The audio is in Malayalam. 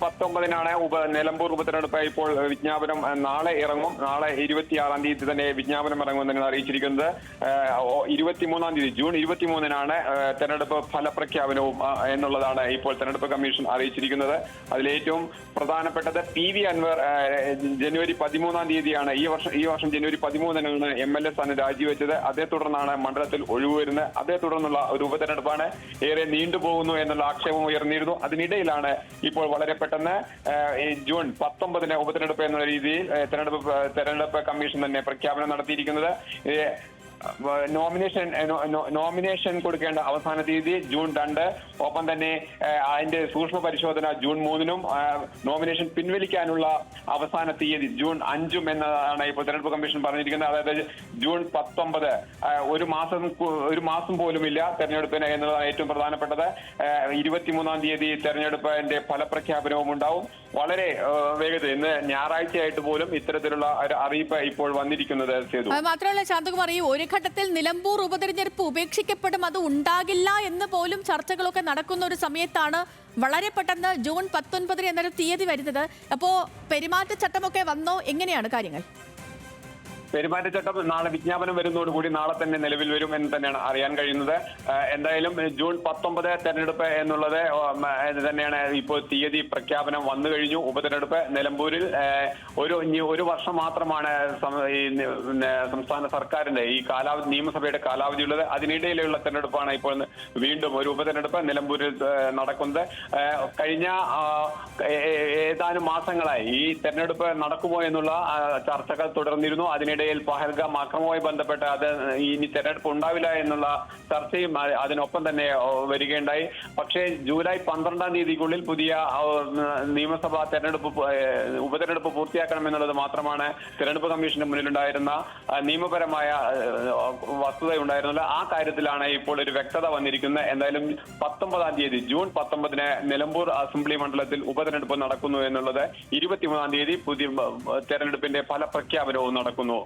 19-നാണ് നിലമ്പൂർ ഉപതെരഞ്ഞെടുപ്പ്. ഇപ്പോൾ വിജ്ഞാപനം നാളെ ഇറങ്ങും. നാളെ 26-ാം തീയതി തന്നെ വിജ്ഞാപനം ഇറങ്ങുമെന്നാണ് അറിയിച്ചിരിക്കുന്നത്. 23-ാം തീയതി ജൂൺ 23-നാണ് തെരഞ്ഞെടുപ്പ് ഫലപ്രഖ്യാപനവും എന്നുള്ളതാണ് ഇപ്പോൾ തെരഞ്ഞെടുപ്പ് കമ്മീഷൻ അറിയിച്ചിരിക്കുന്നത്. അതിലേറ്റവും പ്രധാനപ്പെട്ടത് PV അൻവർ ജനുവരി 13-ാം തീയതിയാണ് ഈ വർഷം ജനുവരി 13-നാണ് MLA സ്ഥാനം രാജിവെച്ചത്. അതേ തുടർന്നാണ് മണ്ഡലത്തിൽ ഒഴിവ് വരുന്നത്. അതേ തുടർന്നുള്ള ഒരു ഉപതെരഞ്ഞെടുപ്പാണ്. ഏറെ നീണ്ടുപോകുന്നു എന്നുള്ള ആക്ഷേപം ഉയർന്നിരുന്നു. അതിനിടയിലാണ് ഇപ്പോൾ വളരെ പെട്ടെന്ന് ജൂൺ 19-ന് ഉപതെരഞ്ഞെടുപ്പ് എന്നുള്ള രീതിയിൽ തെരഞ്ഞെടുപ്പ് കമ്മീഷൻ തന്നെ പ്രഖ്യാപനം നടത്തിയിരിക്കുന്നത്. നോമിനേഷൻ കൊടുക്കേണ്ട അവസാന തീയതി ജൂൺ 2. ഒപ്പം തന്നെ അതിന്റെ സൂക്ഷ്മ പരിശോധന ജൂൺ 3-നും നോമിനേഷൻ പിൻവലിക്കാനുള്ള അവസാന തീയതി ജൂൺ 5-ഉം എന്നതാണ് ഇപ്പോൾ തെരഞ്ഞെടുപ്പ് കമ്മീഷൻ പറഞ്ഞിരിക്കുന്നത്. അതായത് ജൂൺ 19 ഒരു മാസം പോലുമില്ല തെരഞ്ഞെടുപ്പിന് എന്നതാണ് ഏറ്റവും പ്രധാനപ്പെട്ടത്. 23-ാം തീയതി തെരഞ്ഞെടുപ്പിന്റെ ഫലപ്രഖ്യാപനവും ഉണ്ടാവും. വളരെ വേഗത്തിൽ ഇന്ന് ഞായറാഴ്ചയായിട്ട് പോലും ഇത്തരത്തിലുള്ള ഒരു അറിയിപ്പ് ഇപ്പോൾ വന്നിരിക്കുന്നത്. മാത്രമല്ല ശാന്തകുമാർ, ഈ ഒരു ഘട്ടത്തിൽ നിലമ്പൂർ ഉപതെരഞ്ഞെടുപ്പ് ഉപേക്ഷിക്കപ്പെടും, അത് ഉണ്ടാകില്ല എന്ന് പോലും ചർച്ചകളൊക്കെ നടക്കുന്ന ഒരു സമയത്താണ് വളരെ പെട്ടെന്ന് ജൂൺ 19 എന്നൊരു തീയതി വരുന്നത്. അപ്പോ പെരുമാറ്റച്ചട്ടമൊക്കെ വന്നോ? എങ്ങനെയാണ് കാര്യങ്ങൾ? പെരുമാറ്റച്ചട്ടം നാളെ വിജ്ഞാപനം വരുന്നതോടുകൂടി നാളെ തന്നെ നിലവിൽ വരും എന്ന് തന്നെയാണ് അറിയാൻ കഴിയുന്നത്. എന്തായാലും ജൂൺ 19 തെരഞ്ഞെടുപ്പ് എന്നുള്ളത് തന്നെയാണ് ഇപ്പോൾ തീയതി പ്രഖ്യാപനം വന്നു കഴിഞ്ഞു. ഉപതെരഞ്ഞെടുപ്പ് നിലമ്പൂരിൽ ഒരു വർഷം മാത്രമാണ് സംസ്ഥാന സർക്കാരിന്റെ ഈ നിയമസഭയുടെ കാലാവധിയുള്ളത്. അതിനിടയിലുള്ള തെരഞ്ഞെടുപ്പാണ് ഇപ്പോൾ വീണ്ടും ഒരു ഉപതെരഞ്ഞെടുപ്പ് നിലമ്പൂരിൽ നടക്കുന്നത്. കഴിഞ്ഞ ഏതാനും മാസങ്ങളായി ഈ തെരഞ്ഞെടുപ്പ് നടക്കുമോ എന്നുള്ള ചർച്ചകൾ തുടർന്നിരുന്നു. അതിനിടെ പഹൽഗാം ആക്രമണവുമായി ബന്ധപ്പെട്ട് അത് ഇനി തെരഞ്ഞെടുപ്പ് ഉണ്ടാവില്ല എന്നുള്ള ചർച്ചയും അതിനൊപ്പം തന്നെ വരികയുണ്ടായി. പക്ഷേ ജൂലൈ 12-ാം തീയതിക്കുള്ളിൽ പുതിയ നിയമസഭാ ഉപതെരഞ്ഞെടുപ്പ് പൂർത്തിയാക്കണമെന്നുള്ളത് മാത്രമാണ് തെരഞ്ഞെടുപ്പ് കമ്മീഷന്റെ മുന്നിലുണ്ടായിരുന്ന നിയമപരമായ വസ്തുതയുണ്ടായിരുന്നത്. ആ കാര്യത്തിലാണ് ഇപ്പോൾ ഒരു വ്യക്തത വന്നിരിക്കുന്നത്. എന്തായാലും 19-ാം തീയതി ജൂൺ 19-ന് നിലമ്പൂർ അസംബ്ലി മണ്ഡലത്തിൽ ഉപതെരഞ്ഞെടുപ്പ് നടക്കുന്നു എന്നുള്ളത്. 23-ാം തീയതി പുതിയ തെരഞ്ഞെടുപ്പിന്റെ ഫലപ്രഖ്യാപനവും നടക്കുന്നു.